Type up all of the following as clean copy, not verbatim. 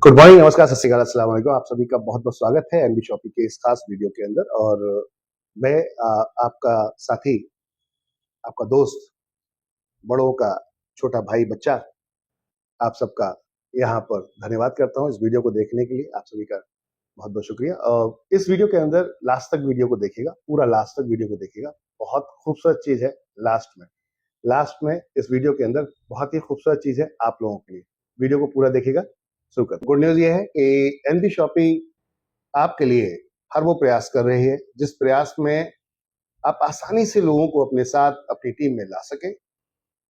Good morning, नमस्कार, सत श्री अकाल, अस्सलाम वालेकुम। आप सभी का बहुत बहुत स्वागत है एनबी शॉपी के इस खास वीडियो के अंदर। और मैं आपका साथी, आपका दोस्त, बड़ों का छोटा भाई बच्चा, आप सबका यहाँ पर धन्यवाद करता हूँ इस वीडियो को देखने के लिए। आप सभी का बहुत बहुत शुक्रिया। इस वीडियो के अंदर लास्ट तक वीडियो को देखिएगा, पूरा लास्ट तक वीडियो को देखिएगा। बहुत खूबसूरत चीज है लास्ट में इस वीडियो के अंदर बहुत ही खूबसूरत चीज है आप लोगों के लिए। वीडियो को पूरा देखिएगा। शुक्र। गुड न्यूज ये है कि एनबी शॉपी आपके लिए हर वो प्रयास कर रही है जिस प्रयास में आप आसानी से लोगों को अपने साथ अपनी टीम में ला सकें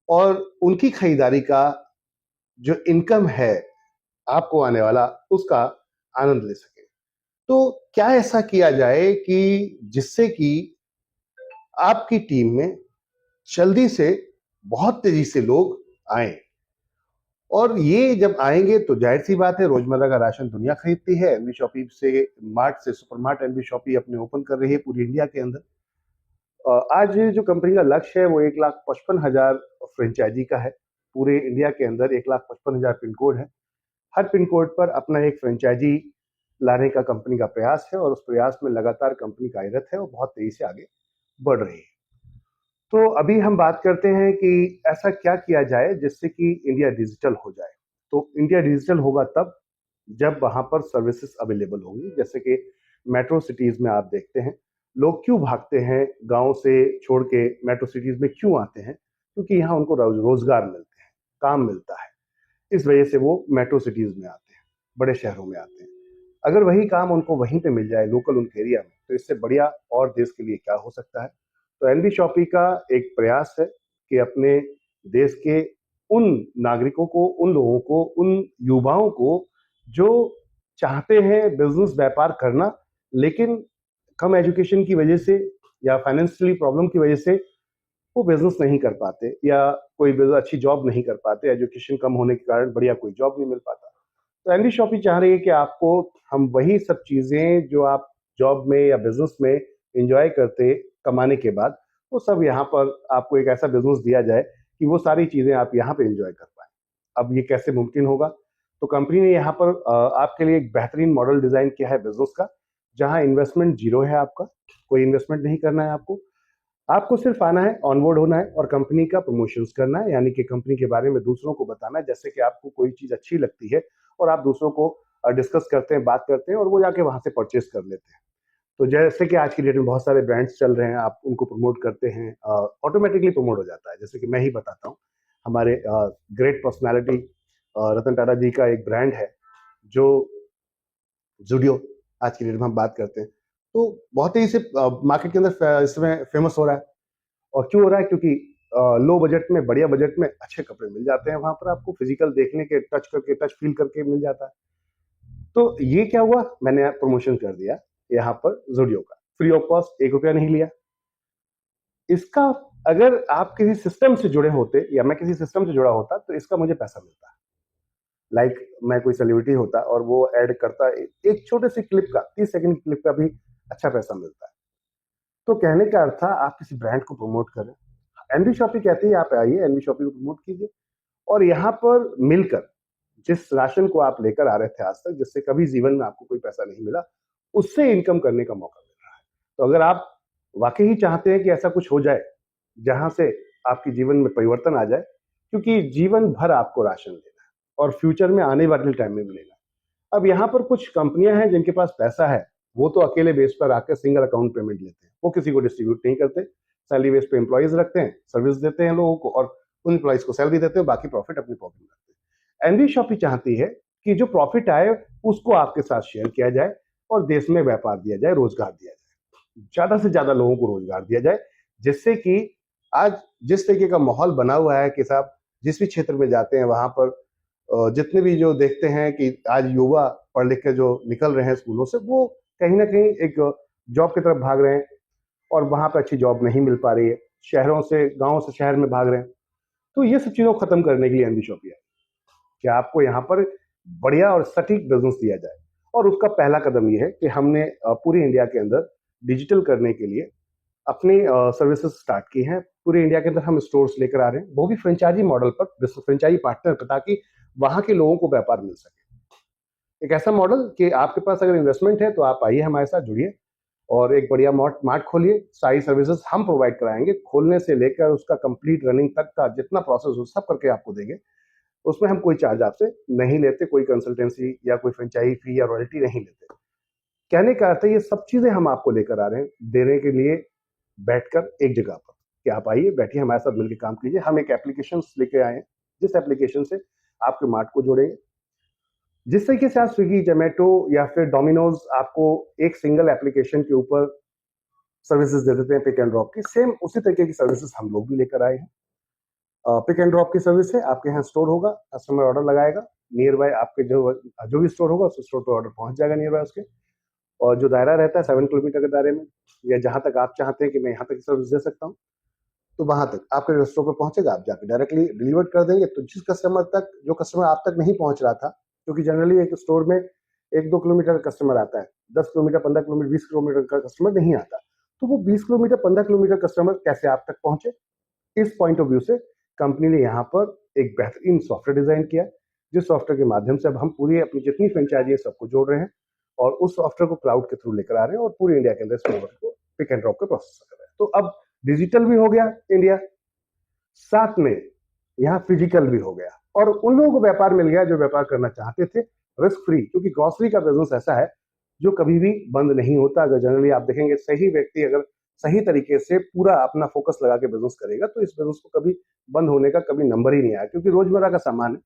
और उनकी खरीदारी का जो इनकम है आपको आने वाला, उसका आनंद ले सकें। तो क्या ऐसा किया जाए कि जिससे कि आपकी टीम में जल्दी से, बहुत तेजी से लोग आए, और ये जब आएंगे तो जाहिर सी बात है रोजमर्रा का राशन दुनिया खरीदती है। एनबी शॉपी से मार्ट से सुपर मार्ट एनबी शॉपी अपने ओपन कर रही है पूरी इंडिया के अंदर। आज जो कंपनी का लक्ष्य है वो 1,55,000 फ्रेंचाइजी का है। पूरे इंडिया के अंदर 1,55,000 पिन कोड है। हर पिन कोड पर अपना एक फ्रेंचाइजी लाने का कंपनी का प्रयास है और उस प्रयास में लगातार कंपनी कार्यरत है और बहुत तेजी से आगे बढ़ रही है। तो अभी हम बात करते हैं कि ऐसा क्या किया जाए जिससे कि इंडिया डिजिटल हो जाए। तो इंडिया डिजिटल होगा तब जब वहां पर सर्विसेज अवेलेबल होंगी। जैसे कि मेट्रो सिटीज में आप देखते हैं लोग क्यों भागते हैं, गांव से छोड़ के मेट्रो सिटीज में क्यों आते हैं? क्योंकि यहाँ उनको रोजगार मिलते हैं, काम मिलता है। इस वजह से वो मेट्रो सिटीज में आते हैं, बड़े शहरों में आते हैं। अगर वही काम उनको वहीं पे मिल जाए लोकल उनके एरिया में, तो इससे बढ़िया और देश के लिए क्या हो सकता है। तो एनबी शॉपी का एक प्रयास है कि अपने देश के उन नागरिकों को, उन लोगों को, उन युवाओं को जो चाहते हैं बिजनेस व्यापार करना, लेकिन कम एजुकेशन की वजह से या फाइनेंशियली प्रॉब्लम की वजह से वो बिजनेस नहीं कर पाते या कोई अच्छी जॉब नहीं कर पाते, एजुकेशन कम होने के कारण बढ़िया कोई जॉब नहीं मिल पाता। तो एनबी शॉपी चाह रही है कि आपको हम वही सब चीजें जो आप जॉब में या बिजनेस में एंजॉय करते कमाने के बाद, वो सब यहाँ पर आपको एक ऐसा बिजनेस दिया जाए कि वो सारी चीजें आप यहाँ पे एंजॉय कर पाए। अब ये कैसे मुमकिन होगा? तो कंपनी ने यहाँ पर आपके लिए एक बेहतरीन मॉडल डिजाइन किया है बिजनेस का, जहां इन्वेस्टमेंट जीरो है। आपका कोई इन्वेस्टमेंट नहीं करना है। आपको सिर्फ आना है, ऑनबोर्ड होना है और कंपनी का प्रमोशंस करना है, यानी कि कंपनी के बारे में दूसरों को बताना है। जैसे कि आपको कोई चीज अच्छी लगती है और आप दूसरों को डिस्कस करते हैं, बात करते हैं और वो जाके वहां से परचेस कर लेते हैं। तो जैसे कि आज की डेट में बहुत सारे ब्रांड्स चल रहे हैं, आप उनको प्रमोट करते हैं, ऑटोमेटिकली प्रमोट हो जाता है। जैसे कि मैं ही बताता हूँ, हमारे ग्रेट पर्सनालिटी रतन टाटा जी का एक ब्रांड है जो जूडियो, आज की डेट में हम बात करते हैं, तो बहुत तेजी से मार्केट के अंदर इस समय फेमस हो रहा है। और क्यों हो रहा है? क्योंकि लो बजट में, बढ़िया बजट में अच्छे कपड़े मिल जाते हैं। वहां पर आपको फिजिकल देखने के, टच करके, टच फील करके मिल जाता है। तो ये क्या हुआ, मैंने प्रमोशन कर दिया यहाँ पर जूडियो का, फ्री ऑफ कॉस्ट, 1 रुपया नहीं लिया। इसका अगर आप किसी सिस्टम से जुड़े होते या मैं किसी सिस्टम से जुड़ा होता तो इसका मुझे पैसा मिलता। लाइक मैं कोई सेलिब्रिटी होता और वो ऐड करता, एक छोटे से क्लिप का, 30 सेकंड क्लिप का भी अच्छा पैसा मिलता है। तो कहने का अर्थ था आप किसी ब्रांड को प्रमोट करें। एनबी शॉपी कहती है आप आइए, एनबी शॉपी को प्रमोट कीजिए और यहाँ पर मिलकर जिस राशन को आप लेकर आ रहे थे आज तक, जिससे कभी जीवन में आपको कोई पैसा नहीं मिला, उससे इनकम करने का मौका मिल रहा है। तो अगर आप वाकई ही चाहते हैं कि ऐसा कुछ हो जाए जहां से आपके जीवन में परिवर्तन आ जाए, क्योंकि जीवन भर आपको राशन लेना है और फ्यूचर में आने वाले टाइम में मिलेगा। अब यहाँ पर कुछ कंपनियां हैं जिनके पास पैसा है, वो तो अकेले बेस पर आकर सिंगल अकाउंट पेमेंट लेते हैं, वो किसी को डिस्ट्रीब्यूट नहीं करते, सैलरी बेस पे एम्प्लॉइज रखते हैं, सर्विस देते हैं लोगों को और उन एम्प्लॉइज को सैलरी देते हैं, बाकी प्रॉफिट अपनी पॉकेट में रखते हैं। एनबी शॉपी चाहती है कि जो प्रॉफिट आए उसको आपके साथ शेयर किया जाए और देश में व्यापार दिया जाए, रोजगार दिया जाए, ज्यादा से ज्यादा लोगों को रोजगार दिया जाए, जिससे कि आज जिस तरीके का माहौल बना हुआ है कि साहब जिस भी क्षेत्र में जाते हैं वहां पर जितने भी जो देखते हैं कि आज युवा पढ़ लिख के जो निकल रहे हैं स्कूलों से, वो कहीं ना कहीं एक जॉब की तरफ भाग रहे हैं और वहां पर अच्छी जॉब नहीं मिल पा रही है, शहरों से, गांव से शहर में भाग रहे हैं। तो ये सब चीजों को खत्म करने के लिए एनबी शॉपी है कि आपको यहाँ पर बढ़िया और सटीक बिजनेस दिया जाए। और उसका पहला कदम ये है कि हमने पूरी इंडिया के अंदर डिजिटल करने के लिए अपनी सर्विसेज स्टार्ट की हैं। पूरे इंडिया के अंदर हम स्टोर्स लेकर आ रहे हैं, वो भी फ्रेंचाइजी मॉडल पर, फ्रेंचाइजी पार्टनर पर, ताकि वहां के लोगों को व्यापार मिल सके। एक ऐसा मॉडल कि आपके पास अगर इन्वेस्टमेंट है तो आप आइए हमारे साथ जुड़िए और एक बढ़िया मार्ट खोलिए। सारी सर्विसेज हम प्रोवाइड कराएंगे, खोलने से लेकर उसका कंप्लीट रनिंग तक का जितना प्रोसेस हो सब करके आपको देंगे। उसमें हम कोई चार्ज आपसे नहीं लेते, कोई कंसल्टेंसी या कोई फ्रेंचाइजी फी या रॉयल्टी नहीं लेते। कहने का अर्थ है ये सब चीजें हम आपको लेकर आ रहे हैं देने के लिए, बैठकर एक जगह पर कि आप आइए, बैठिए, हमारे साथ मिलकर काम कीजिए। हम एक एप्लीकेशन लेके आए हैं जिस एप्लीकेशन से आपके मार्ट को जोड़ेंगे। जिस तरीके से आप स्विगी, जोमेटो या फिर डोमिनोज आपको एक सिंगल एप्लीकेशन के ऊपर सर्विसेज दे देते हैं पिक एंड ड्रॉप की, सेम उसी तरीके की सर्विसेज हम लोग भी लेकर आए हैं। पिक एंड ड्रॉप की सर्विस है, आपके यहाँ स्टोर होगा, कस्टमर ऑर्डर लगाएगा, नियर बाय आपके जो भी स्टोर होगा उस स्टोर पर ऑर्डर पहुंच जाएगा नियर बाय उसके। और जो दायरा रहता है 7 किलोमीटर के दायरे में, या जहां तक आप चाहते हैं कि मैं यहाँ तक सर्विस दे सकता हूँ, तो वहां तक आपके स्टोर पर पहुंचेगा, आप जाके डायरेक्टली डिलीवर कर देंगे। तो जिस कस्टमर तक, जो कस्टमर आप तक नहीं पहुंच रहा था, क्योंकि जनरली एक स्टोर में 1-2 किलोमीटर का कस्टमर आता है, 10 किलोमीटर, 15 किलोमीटर, 20 किलोमीटर का कस्टमर नहीं आता। तो वो 20 किलोमीटर, 15 किलोमीटर कस्टमर कैसे आप तक पहुंचे, इस पॉइंट ऑफ व्यू से कंपनी ने यहाँ पर एक बेहतरीन सॉफ्टवेयर डिजाइन किया, जिस सॉफ्टवेयर के माध्यम से अब हम पूरी अपनी जितनी फ्रेंचाइजी है सबको जोड़ रहे हैं और उस सॉफ्टवेयर को क्लाउड के थ्रू लेकर आ रहे हैं और पूरी इंडिया के अंदर इस सॉफ्टवेयर को पिक एंड ड्रॉप के प्रोसेस कर रहे हैं। तो अब डिजिटल भी हो गया इंडिया, साथ में यहाँ फिजिकल भी हो गया, और उन लोगों को व्यापार मिल गया जो व्यापार करना चाहते थे रिस्क फ्री, क्योंकि ग्रोसरी का बिजनेस ऐसा है जो कभी भी बंद नहीं होता। अगर जनरली आप देखेंगे, सही व्यक्ति अगर सही तरीके से पूरा अपना फोकस लगा के बिजनेस करेगा तो इस बिजनेस को कभी बंद होने का कभी नंबर ही नहीं आया, क्योंकि रोजमर्रा का सामान है।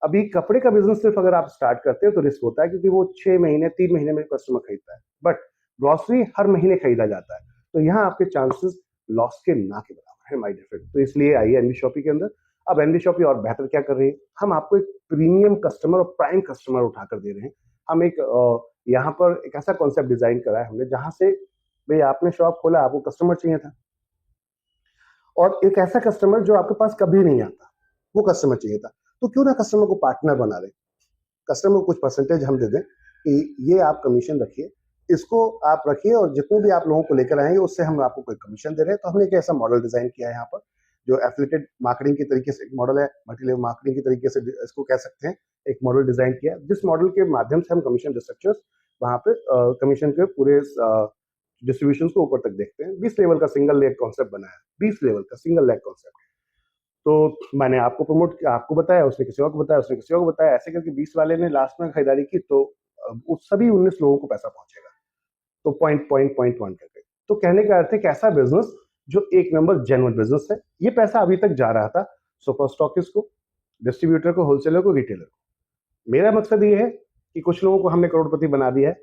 अभी कपड़े का बिजनेस सिर्फ अगर आप स्टार्ट करते हैं तो रिस्क होता है, क्योंकि वो 6 महीने 3 महीने में कस्टमर खरीदता है, बट ग्रोसरी हर महीने खरीदा जाता है, तो यहाँ आपके चांसेस लॉस के ना के बराबर है माय डियर फ्रेंड। तो इसलिए आइए एनबी शॉपी के अंदर। अब एनबी शॉपी और बेहतर क्या कर रही है, हम आपको एक प्रीमियम कस्टमर और प्राइम कस्टमर उठाकर दे रहे हैं। हम एक यहाँ पर एक ऐसा कॉन्सेप्ट डिजाइन करा है हमने, जहां से भाई आपने शॉप खोला, आपको कस्टमर चाहिए था, और एक ऐसा कस्टमर जो आपके पास कभी नहीं आता, वो कस्टमर चाहिए था। तो क्यों ना कस्टमर को पार्टनर बना रहे, कस्टमर को कुछ परसेंटेज हम दे दें कि ये आप कमीशन रखिए, इसको आप रखिए, और जितने भी आप लोगों को लेकर आएंगे उससे हम आपको कोई कमीशन दे रहे हैं। तो हमने एक ऐसा मॉडल डिजाइन किया है यहाँ पर, जो एफिलिएटेड मार्केटिंग की तरीके से एक मॉडल है, मल्टी लेवल मार्केटिंग की तरीके से इसको कह सकते हैं, एक मॉडल डिजाइन किया, जिस मॉडल के माध्यम से हम कमीशन स्ट्रक्चर्स वहाँ पे कमीशन के पूरे डिस्ट्रीब्यूशन को ऊपर तक देखते हैं। 20 लेवल का सिंगल लेग कॉन्सेप्ट बनाया, 20 लेवल का सिंगल लेग कॉन्सेप्ट। तो मैंने आपको प्रमोट किया, आपको बताया, उसने किसी और को बताया, उसने किसी और को बताया, ऐसे करके 20 वाले ने लास्ट में खरीदारी की, तो उस सभी 19 लोगों को पैसा पहुंचेगा। तो पॉइंट वन करके, तो कहने का अर्थ है कि ऐसा बिजनेस जो एक नंबर जेन्युइन बिजनेस है। ये पैसा अभी तक जा रहा था सुपर स्टॉकिस्ट को, डिस्ट्रीब्यूटर को, होलसेलर को, रिटेलर को। मेरा मकसद ये है कि कुछ लोगों को हमने करोड़पति बना दिया है।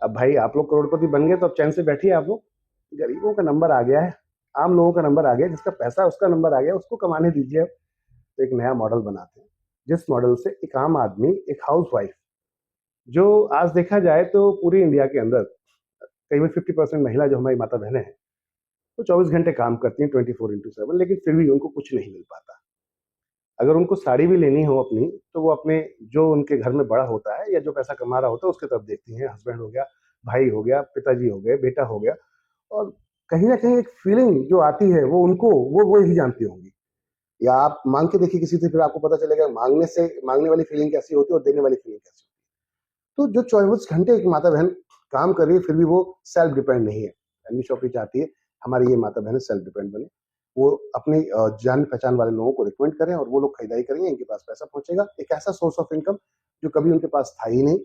अब भाई आप लोग करोड़पति बन गए तो अब चैन से बैठिए। आप लोग, गरीबों का नंबर आ गया है, आम लोगों का नंबर आ गया, जिसका पैसा उसका नंबर आ गया, उसको कमाने दीजिए। अब तो एक नया मॉडल बनाते हैं, जिस मॉडल से एक आम आदमी, एक हाउस वाइफ, जो आज देखा जाए तो पूरी इंडिया के अंदर करीबन 50% महिला जो हमारी माता बहनें हैं, वो 24 घंटे काम करती हैं 24/7, लेकिन फिर भी उनको कुछ नहीं मिल पाता। अगर उनको साड़ी भी लेनी हो अपनी, तो वो अपने जो उनके घर में बड़ा होता है या जो पैसा कमा रहा होता है उसके तरफ देखती हैं। हस्बैंड हो गया, भाई हो गया, पिताजी हो गए, बेटा हो गया, और कहीं ना कहीं एक फीलिंग जो आती है वो उनको वो ही जानती होंगी। या आप मांग के देखिए किसी से, फिर आपको पता चलेगा मांगने वाली फीलिंग कैसी होती है और देने वाली फीलिंग कैसी होती है। तो जो 24 घंटे एक माता बहन काम कर रही है, फिर भी वो सेल्फ डिपेंड नहीं है। एनबी शॉपी चाहती है हमारी ये माता बहन सेल्फ डिपेंड बने, वो अपनी जान पहचान वाले लोगों को रिकमेंड करें और वो लोग खरीदारी करेंगे, इनके पास पैसा पहुंचेगा। एक ऐसा सोर्स ऑफ इनकम जो कभी उनके पास था ही नहीं,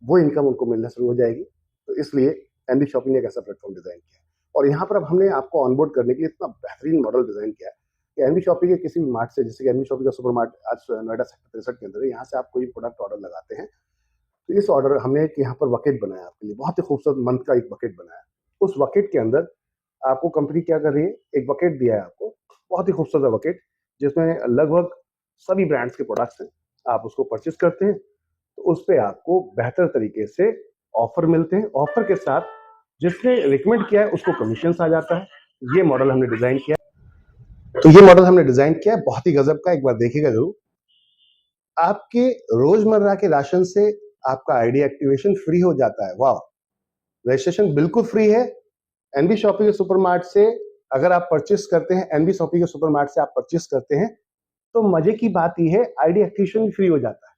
वो इनकम उनको मिलना शुरू हो जाएगी। तो इसलिए एनबी शॉपिंग ने एक ऐसा प्लेटफॉर्म डिजाइन किया है, और यहाँ पर अब हमने आपको ऑनबोर्ड करने के लिए इतना बेहतरीन मॉडल डिजाइन किया है कि एनबी शॉपिंग के किसी भी मार्ट से, जैसे कि एनबी शॉपिंग का सुपर मार्ट आज नोएडा सेक्टर 63 के अंदर है, यहाँ से आप कोई प्रोडक्ट ऑर्डर लगाते हैं, तो इस ऑर्डर हमने एक यहाँ पर बकेट बनाया आपके लिए, बहुत ही खूबसूरत मंथ का एक बकेट बनाया। उस बकेट के अंदर आपको कंपनी क्या कर रही है, एक बकेट दिया है आपको, बहुत ही खूबसूरत बकेट, जिसमें लगभग सभी ब्रांड्स के प्रोडक्ट्स हैं। आप उसको परचेज करते हैं तो उस पर आपको बेहतर तरीके से ऑफर मिलते हैं। ऑफर के साथ जिसने रिकमेंड किया है उसको कमीशन आ जाता है। ये मॉडल हमने डिजाइन किया, तो ये मॉडल हमने डिजाइन किया है, बहुत ही गजब का, एक बार देखिएगा जरूर। आपके रोजमर्रा के राशन से आपका आईडी एक्टिवेशन फ्री हो जाता है। वाह, रजिस्ट्रेशन बिल्कुल फ्री है। एनबी शॉपिंग के सुपरमार्ट से अगर आप परचेस करते हैं, एनबी शॉपिंग के सुपरमार्ट से आप परचेस करते हैं, तो मजे की बात यह है आईडी एक्टिवेशन भी फ्री हो जाता है।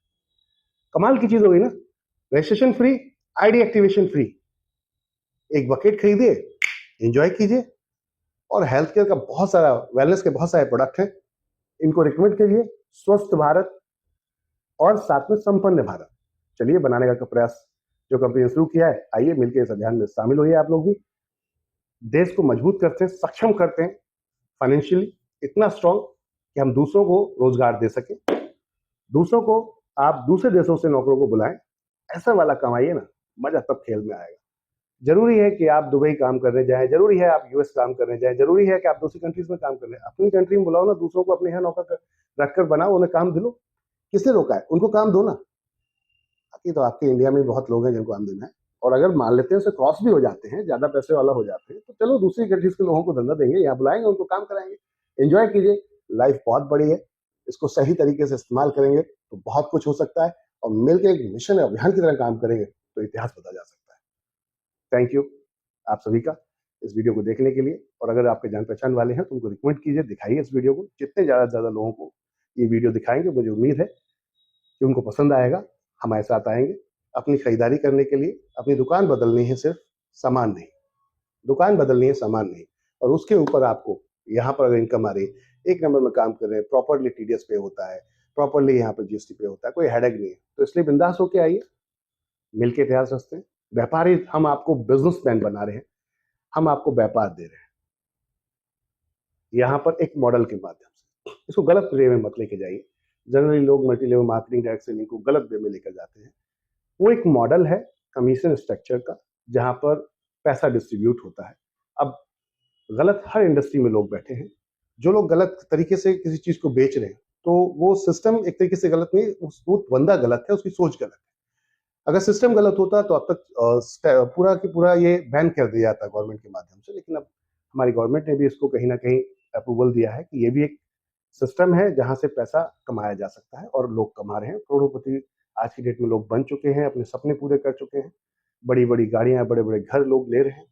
कमाल की चीज होगी ना, registration free, ID activation free. एक बकेट खरीदिए, एंजॉय कीजिए। और हेल्थ केयर का बहुत सारा, वेलनेस के बहुत सारे प्रोडक्ट हैं, इनको रिकमेंड करिए। स्वस्थ भारत और साथ में संपन्न भारत, चलिए बनाने का प्रयास जो कंपनी ने शुरू किया है, आइए मिलकर इस अभियान में शामिल होइए। आप लोग भी देश को मजबूत करते हैं, सक्षम करते हैं, फाइनेंशियली इतना स्ट्रांग कि हम दूसरों को रोजगार दे सके, दूसरों को, आप दूसरे देशों से नौकरों को बुलाएं, ऐसा वाला कमाइए ना, मजा तब खेल में आएगा। जरूरी है कि आप दुबई काम करने जाएं, जरूरी है आप यूएस काम करने जाएं, जरूरी है कि आप दूसरी कंट्रीज में काम करने, अपनी कंट्री में बुलाओ ना, दूसरों को अपने यहाँ नौकर रखकर बनाओ, उन्हें काम दिलो। किसने रोका है? उनको काम दो ना। बाकी तो आपके इंडिया में बहुत लोग हैं जिनको काम देना है, और अगर मान लेते हैं उसे क्रॉस भी हो जाते हैं, ज्यादा पैसे वाला हो जाते हैं, तो चलो दूसरी कंट्रीज के लोगों को धंधा देंगे, यहाँ बुलाएंगे, उनको काम कराएंगे। एंजॉय कीजिए, लाइफ बहुत बड़ी है, इसको सही तरीके से इस्तेमाल करेंगे तो बहुत कुछ हो सकता है, और मिलकर एक मिशन अभियान की तरह काम करेंगे तो इतिहास बदल जा सकता है। थैंक यू आप सभी का इस वीडियो को देखने के लिए। और अगर आपके जान पहचान वाले हैं तो उनको रिकमेंड कीजिए, दिखाइए इस वीडियो को। जितने ज्यादा से ज्यादा लोगों को ये वीडियो दिखाएंगे, मुझे उम्मीद है कि उनको पसंद आएगा, हमारे साथ आएंगे अपनी खरीदारी करने के लिए। अपनी दुकान बदलनी है, सिर्फ सामान नहीं, दुकान बदलनी है, सामान नहीं। और उसके ऊपर आपको यहाँ पर अगर इनकम आ रही है, एक नंबर में काम कर रहे हैं, प्रॉपरली टीडीएस पे होता है, प्रॉपरली यहाँ पर जीएसटी पे होता है, कोई हेडेक नहीं है, तो इसलिए बिंदास होके आइए, मिलके इतिहास रचते हैं। व्यापारी, हम आपको बिजनेसमैन बना रहे हैं, हम आपको व्यापार दे रहे हैं यहाँ पर एक मॉडल के माध्यम से। इसको गलत वे में मत लेके जाइए। जनरली लोग multi level marketing, direct selling को गलत वे में लेकर जाते हैं। वो एक मॉडल है कमीशन स्ट्रक्चर का, जहां पर पैसा डिस्ट्रीब्यूट होता है। अब गलत हर इंडस्ट्री में लोग बैठे हैं, जो लोग गलत तरीके से किसी चीज को बेच रहे हैं, तो वो सिस्टम एक तरीके से गलत नहीं, वो बंदा गलत है, उसकी सोच गलत है। अगर सिस्टम गलत होता तो अब तक पूरा की पूरा ये बैन कर दिया जाता गवर्नमेंट के माध्यम से। लेकिन अब हमारी गवर्नमेंट ने भी इसको कहीं ना कहीं अप्रूवल दिया है कि ये भी एक सिस्टम है जहां से पैसा कमाया जा सकता है, और लोग कमा रहे हैं। करोड़पति आज की डेट में लोग बन चुके हैं, अपने सपने पूरे कर चुके हैं, बड़ी बड़ी गाड़ियां, बड़े बड़े घर लोग ले रहे हैं।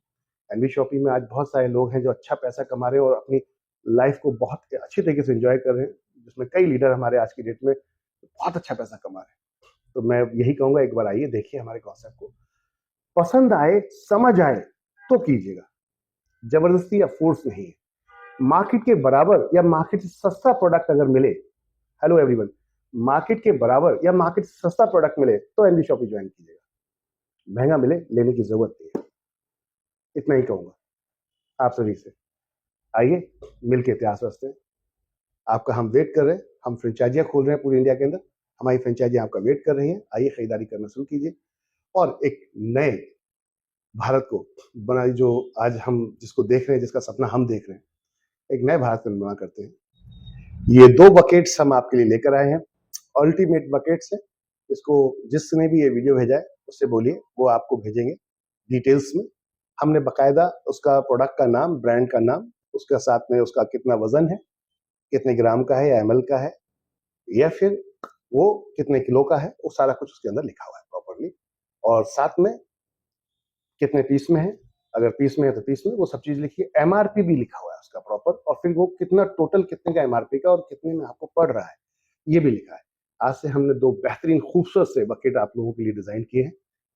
एनवी शॉपिंग में आज बहुत सारे लोग हैं जो अच्छा पैसा कमा रहे हैं और अपनी लाइफ को बहुत अच्छी तरीके से एंजॉय कर रहे हैं, जिसमें कई लीडर हमारे आज की डेट में बहुत अच्छा पैसा कमा रहे हैं। तो मैं यही कहूंगा, एक बार आइए, देखिए हमारे कॉन्सेप्ट को, पसंद आए, समझ आए तो कीजिएगा, जबरदस्ती या फोर्स नहीं है। मार्केट के बराबर या मार्केट से सस्ता प्रोडक्ट अगर मिले, हेलो एवरीवन, मार्केट के बराबर या मार्केट से सस्ता प्रोडक्ट मिले तो एनवी शॉपिंग ज्वाइन कीजिएगा। महंगा मिले, लेने की जरूरत नहीं है। इतना ही कहूंगा आप सभी से। आइए मिलकर इतिहास रचते हैं। आपका हम वेट कर रहे हैं, हम फ्रेंचाइजियां खोल रहे हैं पूरी इंडिया के अंदर, हमारी फ्रेंचाइजियां आपका वेट कर रही हैं। आइए खरीदारी करना शुरू कीजिए, और एक नए भारत को बनाई, जो आज हम जिसको देख रहे हैं, जिसका सपना हम देख रहे हैं, एक नए भारत का निर्माण करते हैं। ये 2 बकेट्स हम आपके लिए लेकर आए हैं, अल्टीमेट बकेट्स है। इसको जिसने भी ये वीडियो भेजा है उससे बोलिए, वो आपको भेजेंगे डिटेल्स में। हमने बकायदा उसका प्रोडक्ट का नाम, ब्रांड का नाम, उसके साथ में उसका कितना वजन है, कितने ग्राम का है या एमएल का है, या फिर वो कितने किलो का है, वो सारा कुछ उसके अंदर लिखा हुआ है प्रॉपरली। और साथ में कितने पीस में है, अगर पीस में है तो पीस में, वो सब चीज लिखी है। एमआरपी भी लिखा हुआ है उसका प्रॉपर, और फिर वो कितना टोटल, कितने का एमआरपी का, और कितने में आपको पड़ रहा है, ये भी लिखा है। आज से हमने 2 बेहतरीन खूबसूरत से बकेट आप लोगों के लिए डिजाइन किए हैं,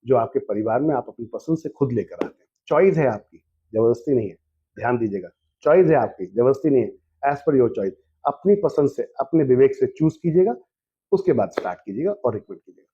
जो आपके परिवार में आप अपनी पसंद से खुद लेकर आते हैं। चॉइस है आपकी, जबरदस्ती नहीं है, ध्यान दीजिएगा। चॉइस है आपकी, जबरदस्ती नहीं है। एज पर योर चॉइस, अपनी पसंद से, अपने विवेक से चूज कीजिएगा, उसके बाद स्टार्ट कीजिएगा और रिकमेंड कीजिएगा।